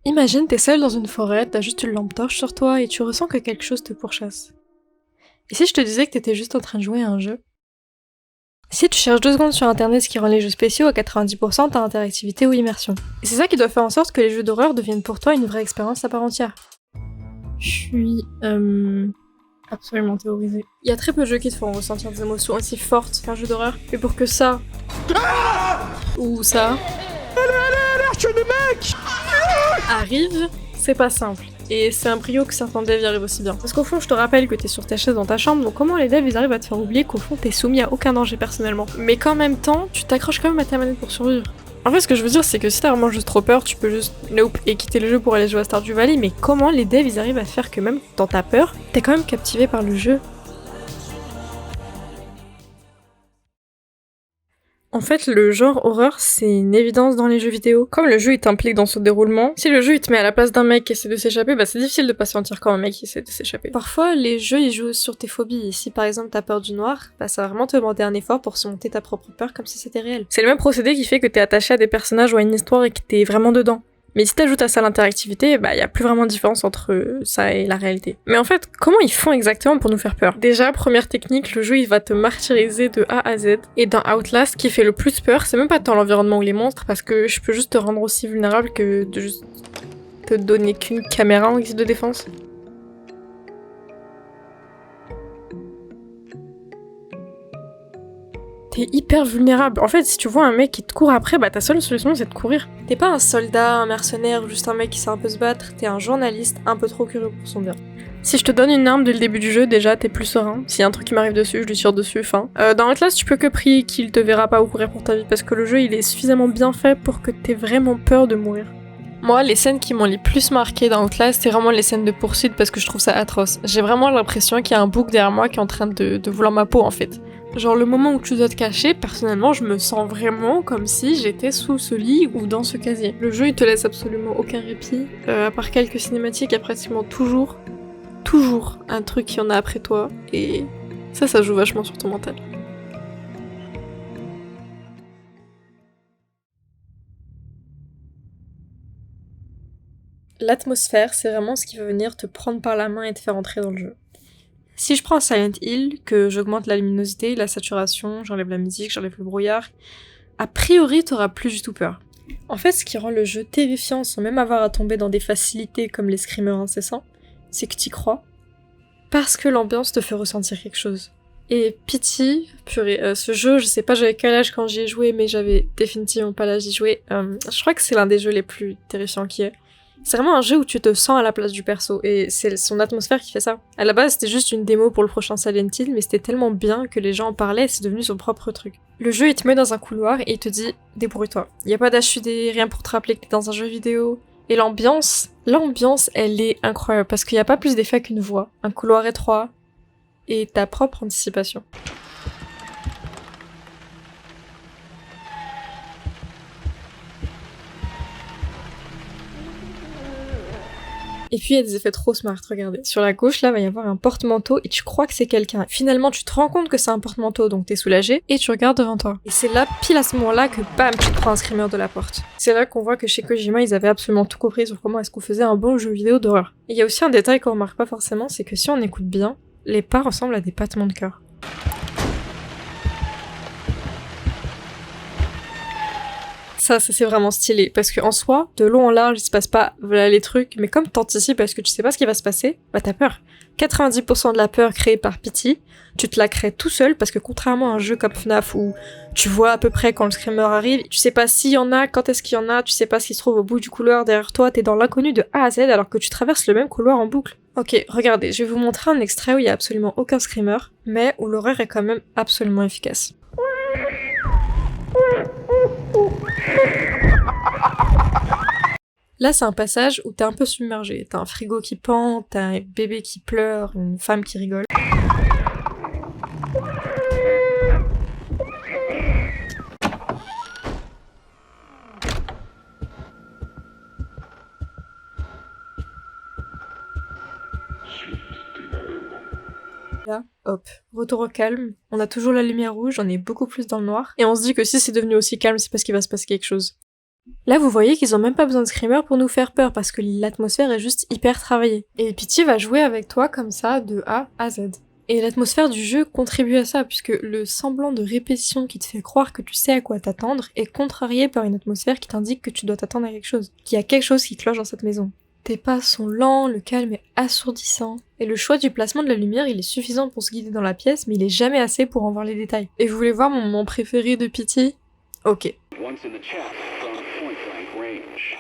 Imagine, t'es seul dans une forêt, t'as juste une lampe torche sur toi et tu ressens que quelque chose te pourchasse. Et si je te disais que t'étais juste en train de jouer à un jeu? Si tu cherches 2 secondes sur internet ce qui rend les jeux spéciaux, à 90% t'as interactivité ou immersion. Et c'est ça qui doit faire en sorte que les jeux d'horreur deviennent pour toi une vraie expérience à part entière. Je suis absolument terrorisée. Il y a très peu de jeux qui te font ressentir des émotions aussi fortes qu'un jeu d'horreur. Et pour que ça, ou ça, arrive, c'est pas simple. Et c'est un brio que certains devs y arrivent aussi bien. Parce qu'au fond, je te rappelle que t'es sur ta chaise dans ta chambre, donc comment les devs ils arrivent à te faire oublier qu'au fond t'es soumis à aucun danger personnellement. Mais qu'en même temps, tu t'accroches quand même à ta manette pour survivre. En fait, ce que je veux dire, c'est que si t'as vraiment juste trop peur, tu peux juste nope et quitter le jeu pour aller jouer à Stardew Valley, mais comment les devs ils arrivent à faire que même dans ta peur, t'es quand même captivé par le jeu? En fait, le genre horreur, c'est une évidence dans les jeux vidéo. Comme le jeu il t'implique dans son déroulement, si le jeu il te met à la place d'un mec qui essaie de s'échapper, bah c'est difficile de pas se sentir comme un mec qui essaie de s'échapper. Parfois, les jeux ils jouent sur tes phobies, et si par exemple t'as peur du noir, bah ça va vraiment te demander un effort pour surmonter ta propre peur comme si c'était réel. C'est le même procédé qui fait que t'es attaché à des personnages ou à une histoire et que t'es vraiment dedans. Mais si t'ajoutes à ça l'interactivité, bah y a plus vraiment de différence entre ça et la réalité. Mais en fait, comment ils font exactement pour nous faire peur? Déjà, première technique, le jeu il va te martyriser de A à Z. Et dans Outlast, ce qui fait le plus peur, c'est même pas tant l'environnement ou les monstres, parce que je peux juste te rendre aussi vulnérable que de juste te donner qu'une caméra en guise de défense. T'es hyper vulnérable. En fait, si tu vois un mec qui te court après, bah ta seule solution c'est de courir. T'es pas un soldat, un mercenaire ou juste un mec qui sait un peu se battre, t'es un journaliste un peu trop curieux pour son bien. Si je te donne une arme dès le début du jeu, déjà t'es plus serein. S'il y a un truc qui m'arrive dessus, je lui tire dessus, fin. Dans Atlas, tu peux que prier qu'il te verra pas ou courir pour ta vie parce que le jeu il est suffisamment bien fait pour que t'aies vraiment peur de mourir. Moi, les scènes qui m'ont les plus marqué dans Outlast, c'est vraiment les scènes de poursuite parce que je trouve ça atroce. J'ai vraiment l'impression qu'il y a un bouc derrière moi qui est en train de vouloir ma peau en fait. Genre le moment où tu dois te cacher, personnellement, je me sens vraiment comme si j'étais sous ce lit ou dans ce casier. Le jeu, il te laisse absolument aucun répit. À part quelques cinématiques, il y a pratiquement toujours un truc qui en a après toi. Et ça joue vachement sur ton mental. L'atmosphère, c'est vraiment ce qui va venir te prendre par la main et te faire entrer dans le jeu. Si je prends Silent Hill, que j'augmente la luminosité, la saturation, j'enlève la musique, j'enlève le brouillard, a priori t'auras plus du tout peur. En fait, ce qui rend le jeu terrifiant sans même avoir à tomber dans des facilités comme les screamers incessants, c'est que t'y crois, parce que l'ambiance te fait ressentir quelque chose. Et Pity, purée, ce jeu, je sais pas j'avais quel âge quand j'y ai joué, mais j'avais définitivement pas l'âge d'y jouer. Je crois que c'est l'un des jeux les plus terrifiants qui est. C'est vraiment un jeu où tu te sens à la place du perso, et c'est son atmosphère qui fait ça. À la base, c'était juste une démo pour le prochain Silent Hill, mais c'était tellement bien que les gens en parlaient, et c'est devenu son propre truc. Le jeu, il te met dans un couloir, et il te dit « débrouille-toi ». Y a pas d'HUD, rien pour te rappeler que t'es dans un jeu vidéo. Et l'ambiance, elle est incroyable, parce qu'il y a pas plus d'effet qu'une voix, un couloir étroit, et ta propre anticipation. Et puis il y a des effets trop smart, regardez. Sur la gauche, là, va y avoir un porte-manteau et tu crois que c'est quelqu'un. Finalement, tu te rends compte que c'est un porte-manteau, donc t'es soulagé, et tu regardes devant toi. Et c'est là, pile à ce moment-là, que bam, tu te prends un screamer de la porte. C'est là qu'on voit que chez Kojima, ils avaient absolument tout compris sur comment est-ce qu'on faisait un bon jeu vidéo d'horreur. Et il y a aussi un détail qu'on remarque pas forcément, c'est que si on écoute bien, les pas ressemblent à des battements de cœur. Ça c'est vraiment stylé, parce que en soi, de long en large, il se passe pas voilà les trucs, mais comme t'anticipes parce que tu sais pas ce qui va se passer, bah t'as peur. 90% de la peur créée par Pity, tu te la crées tout seul, parce que contrairement à un jeu comme FNAF où tu vois à peu près quand le screamer arrive, tu sais pas s'il y en a, quand est-ce qu'il y en a, tu sais pas ce qui se trouve au bout du couloir derrière toi, t'es dans l'inconnu de A à Z alors que tu traverses le même couloir en boucle. Ok, regardez, je vais vous montrer un extrait où il y a absolument aucun screamer, mais où l'horreur est quand même absolument efficace. Là, c'est un passage où t'es un peu submergé. T'as un frigo qui pend, t'as un bébé qui pleure, une femme qui rigole. Là, hop, retour au calme. On a toujours la lumière rouge, on est beaucoup plus dans le noir. Et on se dit que si c'est devenu aussi calme, c'est parce qu'il va se passer quelque chose. Là, vous voyez qu'ils ont même pas besoin de screamer pour nous faire peur, parce que l'atmosphère est juste hyper travaillée. Et Pity va jouer avec toi comme ça, de A à Z. Et l'atmosphère du jeu contribue à ça, puisque le semblant de répétition qui te fait croire que tu sais à quoi t'attendre est contrarié par une atmosphère qui t'indique que tu dois t'attendre à quelque chose, qu'il y a quelque chose qui cloche dans cette maison. Tes pas sont lents, le calme est assourdissant, et le choix du placement de la lumière il est suffisant pour se guider dans la pièce, mais il est jamais assez pour en voir les détails. Et vous voulez voir mon moment préféré de Pity ? Ok. Once in the chest from point-blank range.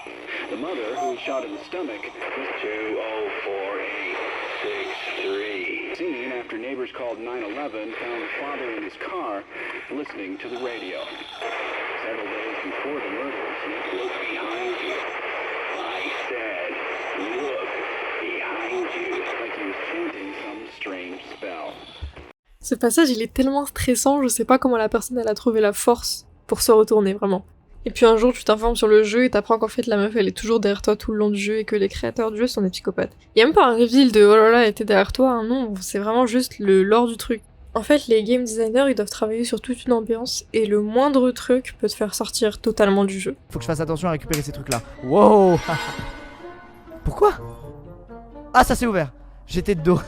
The mother, who was shot in the stomach, was 204-863. Seen after neighbors called 911 found the father in his car listening to the radio. Several days before the murders, look behind you. I said, look behind you. Like he was chanting some strange spell. Ce passage il est tellement stressant, je sais pas comment la personne elle a trouvé la force pour se retourner, vraiment. Et puis un jour, tu t'informes sur le jeu et t'apprends qu'en fait la meuf elle est toujours derrière toi tout le long du jeu et que les créateurs du jeu sont des psychopathes. Y a même pas un reveal de oh là là, elle était derrière toi, hein, non, c'est vraiment juste le lore du truc. En fait, les game designers ils doivent travailler sur toute une ambiance et le moindre truc peut te faire sortir totalement du jeu. Faut que je fasse attention à récupérer ces trucs là. Wow. Pourquoi? Ah, ça s'est ouvert. J'étais dedans.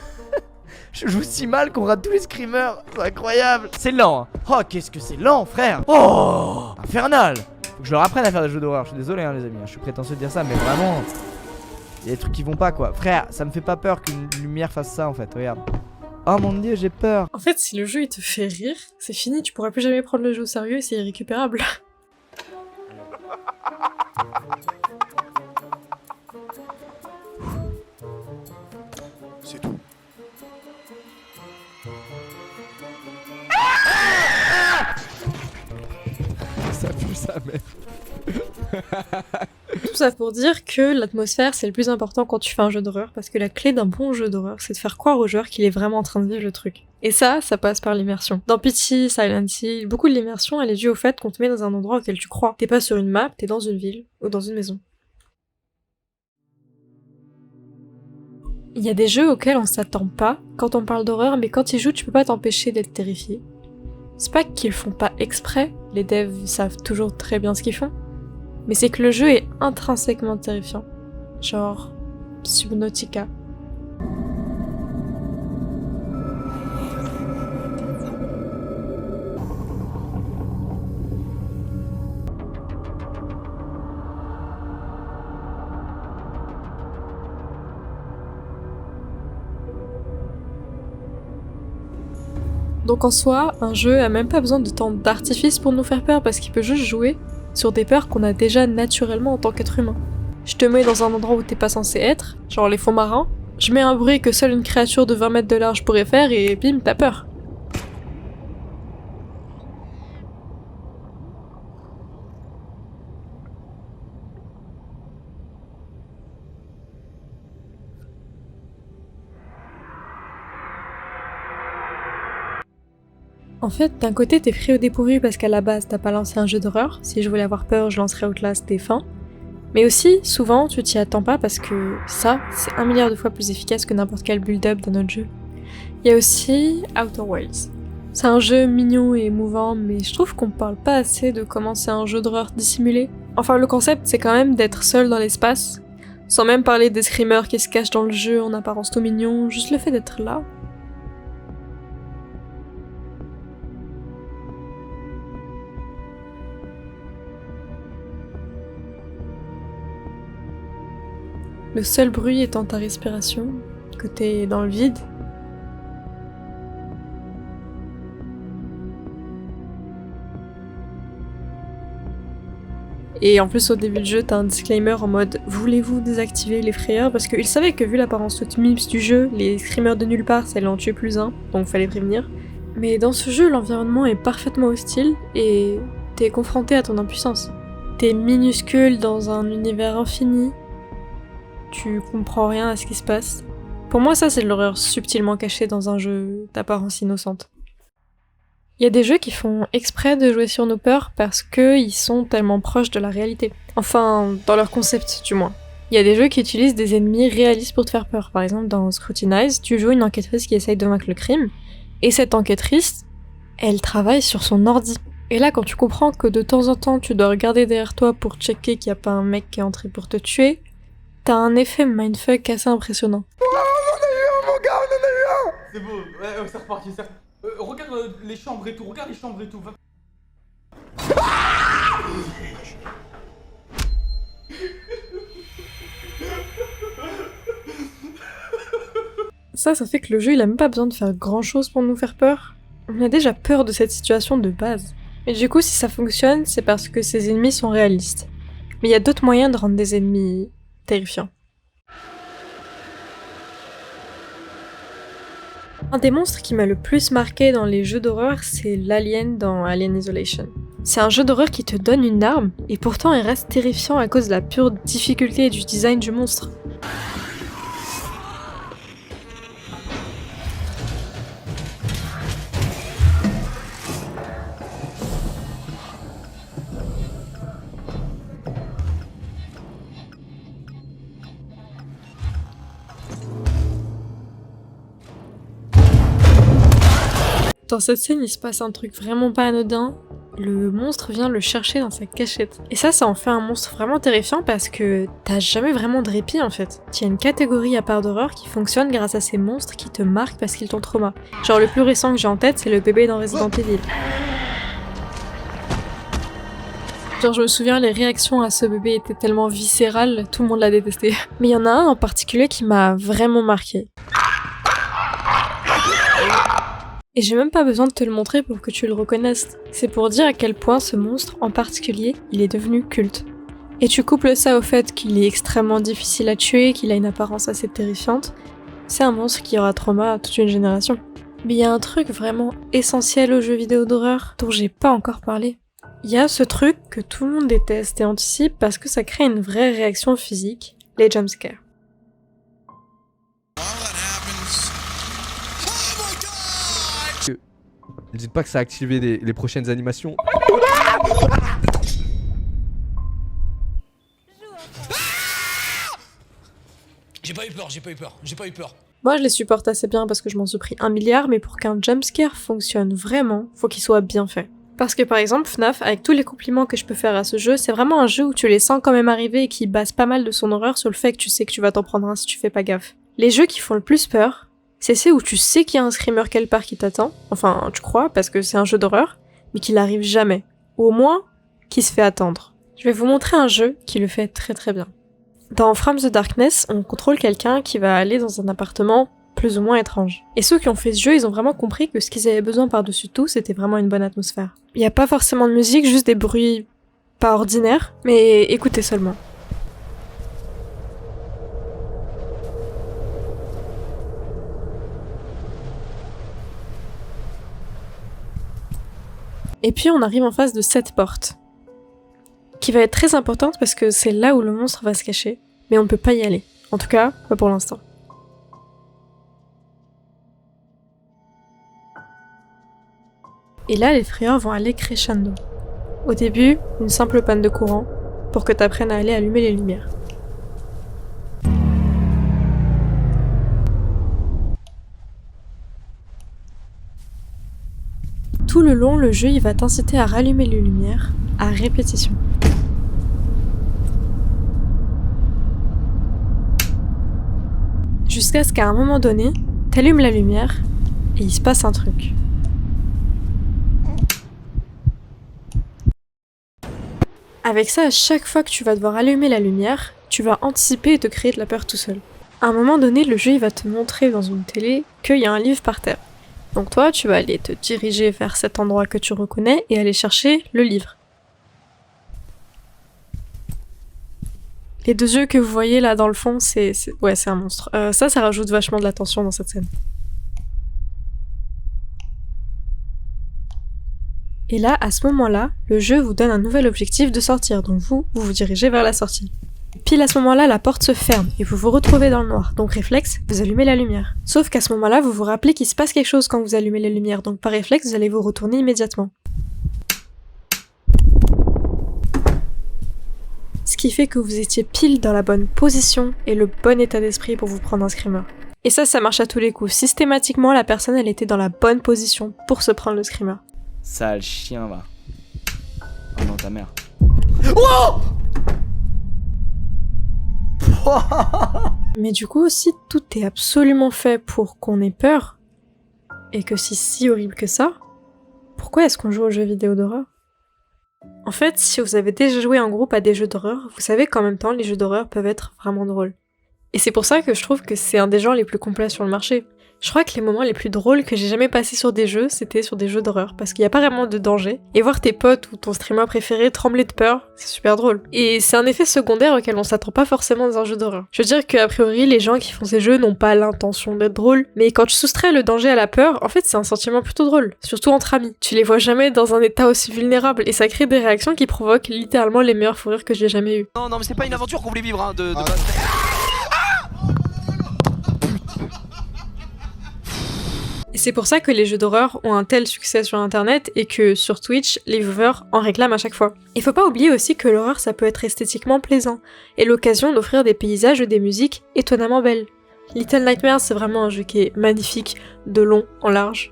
Je joue si mal qu'on rate tous les screamers. C'est incroyable. C'est lent. Hein. Oh, qu'est-ce que c'est lent, frère. Oh, infernal. Faut que je leur apprenne à faire des jeux d'horreur. Je suis désolé, hein, les amis. Je suis prétentieux de dire ça, mais vraiment, il y a des trucs qui vont pas, quoi. Frère, ça me fait pas peur qu'une lumière fasse ça, en fait. Regarde. Oh mon dieu, j'ai peur. En fait, si le jeu il te fait rire, c'est fini. Tu pourras plus jamais prendre le jeu au sérieux et c'est irrécupérable. C'est tout. Ça pue sa mère. Tout ça pour dire que l'atmosphère c'est le plus important quand tu fais un jeu d'horreur, parce que la clé d'un bon jeu d'horreur c'est de faire croire au joueur qu'il est vraiment en train de vivre le truc. Et ça passe par l'immersion. Dans Pity, Silent Hill, beaucoup de l'immersion elle est due au fait qu'on te met dans un endroit auquel tu crois. T'es pas sur une map, t'es dans une ville ou dans une maison. Il y a des jeux auxquels on s'attend pas quand on parle d'horreur, mais quand ils jouent tu peux pas t'empêcher d'être terrifié. C'est pas qu'ils font pas exprès, les devs savent toujours très bien ce qu'ils font, mais c'est que le jeu est intrinsèquement terrifiant. Genre Subnautica. Donc en soi, un jeu a même pas besoin de tant d'artifice pour nous faire peur parce qu'il peut juste jouer sur des peurs qu'on a déjà naturellement en tant qu'être humain. Je te mets dans un endroit où t'es pas censé être, genre les fonds marins, je mets un bruit que seule une créature de 20 mètres de large pourrait faire et bim, t'as peur. En fait, d'un côté, t'es pris au dépourvu parce qu'à la base, t'as pas lancé un jeu d'horreur. Si je voulais avoir peur, je lancerais Outlast et fin. Mais aussi, souvent, tu t'y attends pas parce que ça, c'est 1 milliard de fois plus efficace que n'importe quel build-up d'un autre jeu. Il y a aussi Outer Wilds. C'est un jeu mignon et émouvant, mais je trouve qu'on parle pas assez de comment c'est un jeu d'horreur dissimulé. Enfin, le concept, c'est quand même d'être seul dans l'espace, sans même parler des screamers qui se cachent dans le jeu en apparence tout mignon, juste le fait d'être là. Le seul bruit étant ta respiration, que t'es dans le vide. Et en plus au début du jeu, t'as un disclaimer en mode « Voulez-vous désactiver les frayeurs ?» Parce qu'ils savaient que vu l'apparence toute mips du jeu, les screamers de nulle part, ça allait en tuer plus un, donc fallait prévenir. Mais dans ce jeu, l'environnement est parfaitement hostile et t'es confronté à ton impuissance. T'es minuscule dans un univers infini. Tu comprends rien à ce qui se passe. Pour moi, ça, c'est de l'horreur subtilement cachée dans un jeu d'apparence innocente. Il y a des jeux qui font exprès de jouer sur nos peurs parce qu'ils sont tellement proches de la réalité. Enfin, dans leur concept, du moins. Il y a des jeux qui utilisent des ennemis réalistes pour te faire peur. Par exemple, dans Scrutinize, tu joues une enquêtrice qui essaye de vaincre le crime, et cette enquêtrice, elle travaille sur son ordi. Et là, quand tu comprends que de temps en temps, tu dois regarder derrière toi pour checker qu'il n'y a pas un mec qui est entré pour te tuer, t'as un effet mindfuck assez impressionnant. C'est beau, ouais, c'est reparti, c'est regarde les chambres et tout, regarde les chambres et tout. Ça fait que le jeu, il a même pas besoin de faire grand chose pour nous faire peur. On a déjà peur de cette situation de base. Et du coup, si ça fonctionne, c'est parce que ces ennemis sont réalistes. Mais il y a d'autres moyens de rendre des ennemis terrifiants. Un des monstres qui m'a le plus marqué dans les jeux d'horreur, c'est l'alien dans Alien Isolation. C'est un jeu d'horreur qui te donne une arme, et pourtant il reste terrifiant à cause de la pure difficulté du design du monstre. Dans cette scène, il se passe un truc vraiment pas anodin. Le monstre vient le chercher dans sa cachette. Et ça en fait un monstre vraiment terrifiant parce que t'as jamais vraiment de répit en fait. Il y a une catégorie à part d'horreur qui fonctionne grâce à ces monstres qui te marquent parce qu'ils t'ont trauma. Genre le plus récent que j'ai en tête, c'est le bébé dans Resident Evil. Genre je me souviens, les réactions à ce bébé étaient tellement viscérales, tout le monde l'a détesté. Mais il y en a un en particulier qui m'a vraiment marqué. Et j'ai même pas besoin de te le montrer pour que tu le reconnaisses. C'est pour dire à quel point ce monstre, en particulier, il est devenu culte. Et tu couples ça au fait qu'il est extrêmement difficile à tuer, qu'il a une apparence assez terrifiante. C'est un monstre qui aura trauma à toute une génération. Mais il y a un truc vraiment essentiel aux jeux vidéo d'horreur dont j'ai pas encore parlé. Il y a ce truc que tout le monde déteste et anticipe parce que ça crée une vraie réaction physique, les jumpscares. Dites pas que ça a activé les prochaines animations. J'ai pas eu peur. Moi je les supporte assez bien parce que je m'en suis pris 1 milliard, mais pour qu'un jumpscare fonctionne vraiment, faut qu'il soit bien fait. Parce que par exemple, FNAF, avec tous les compliments que je peux faire à ce jeu, c'est vraiment un jeu où tu les sens quand même arriver et qui base pas mal de son horreur sur le fait que tu sais que tu vas t'en prendre un si tu fais pas gaffe. Les jeux qui font le plus peur, c'est ceux où tu sais qu'il y a un screamer quelque part qui t'attend, enfin tu crois parce que c'est un jeu d'horreur, mais qu'il arrive jamais. Ou au moins, qui se fait attendre. Je vais vous montrer un jeu qui le fait très très bien. Dans From the Darkness, on contrôle quelqu'un qui va aller dans un appartement plus ou moins étrange. Et ceux qui ont fait ce jeu, ils ont vraiment compris que ce qu'ils avaient besoin par-dessus tout, c'était vraiment une bonne atmosphère. Il n'y a pas forcément de musique, juste des bruits pas ordinaires, mais écoutez seulement. Et puis on arrive en face de cette porte, qui va être très importante parce que c'est là où le monstre va se cacher, mais on ne peut pas y aller. En tout cas, pas pour l'instant. Et là, les frayeurs vont aller crescendo. Au début, une simple panne de courant, pour que t'apprennes à aller allumer les lumières. Tout le long, le jeu il va t'inciter à rallumer les lumières, à répétition. Jusqu'à ce qu'à un moment donné, t'allumes la lumière et il se passe un truc. Avec ça, à chaque fois que tu vas devoir allumer la lumière, tu vas anticiper et te créer de la peur tout seul. À un moment donné, le jeu il va te montrer dans une télé qu'il y a un livre par terre. Donc toi, tu vas aller te diriger vers cet endroit que tu reconnais et aller chercher le livre. Les deux yeux que vous voyez là dans le fond, c'est un monstre. Ça rajoute vachement de la tension dans cette scène. Et là, à ce moment-là, le jeu vous donne un nouvel objectif de sortir, donc vous vous dirigez vers la sortie. Pile à ce moment-là, la porte se ferme et vous vous retrouvez dans le noir, donc réflexe, vous allumez la lumière. Sauf qu'à ce moment-là, vous vous rappelez qu'il se passe quelque chose quand vous allumez les lumières, donc par réflexe, vous allez vous retourner immédiatement. Ce qui fait que vous étiez pile dans la bonne position et le bon état d'esprit pour vous prendre un screamer. Et ça marche à tous les coups. Systématiquement, la personne, elle était dans la bonne position pour se prendre le screamer. Sale chien, va. ta mère. Mais du coup, si tout est absolument fait pour qu'on ait peur, et que c'est si horrible que ça, pourquoi est-ce qu'on joue aux jeux vidéo d'horreur ? En fait, si vous avez déjà joué en groupe à des jeux d'horreur, vous savez qu'en même temps, les jeux d'horreur peuvent être vraiment drôles. Et c'est pour ça que je trouve que c'est un des genres les plus complets sur le marché. Je crois que les moments les plus drôles que j'ai jamais passés sur des jeux, c'était sur des jeux d'horreur, parce qu'il n'y a pas vraiment de danger, et voir tes potes ou ton streamer préféré trembler de peur, c'est super drôle. Et c'est un effet secondaire auquel on s'attend pas forcément dans un jeu d'horreur. Je veux dire qu'a priori, les gens qui font ces jeux n'ont pas l'intention d'être drôles, mais quand tu soustrais le danger à la peur, en fait c'est un sentiment plutôt drôle, surtout entre amis. Tu les vois jamais dans un état aussi vulnérable, et ça crée des réactions qui provoquent littéralement les meilleurs fous rires que j'ai jamais eu. Non, mais c'est pas une aventure qu'on voulait vivre, hein, de Et c'est pour ça que les jeux d'horreur ont un tel succès sur internet et que sur Twitch, les viewers en réclament à chaque fois. Et faut pas oublier aussi que l'horreur ça peut être esthétiquement plaisant, et l'occasion d'offrir des paysages ou des musiques étonnamment belles. Little Nightmares c'est vraiment un jeu qui est magnifique, de long en large.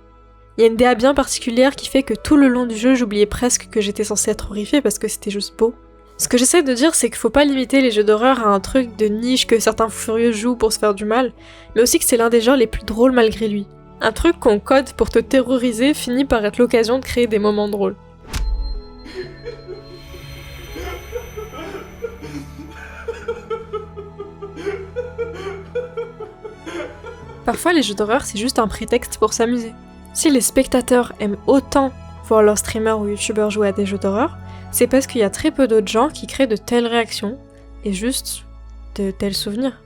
Il y a une DA bien particulière qui fait que tout le long du jeu j'oubliais presque que j'étais censée être horrifiée parce que c'était juste beau. Ce que j'essaie de dire c'est qu'il faut pas limiter les jeux d'horreur à un truc de niche que certains furieux jouent pour se faire du mal, mais aussi que c'est l'un des genres les plus drôles malgré lui. Un truc qu'on code pour te terroriser finit par être l'occasion de créer des moments drôles. Parfois les jeux d'horreur c'est juste un prétexte pour s'amuser. Si les spectateurs aiment autant voir leurs streamers ou youtubeurs jouer à des jeux d'horreur, c'est parce qu'il y a très peu d'autres gens qui créent de telles réactions et juste de tels souvenirs.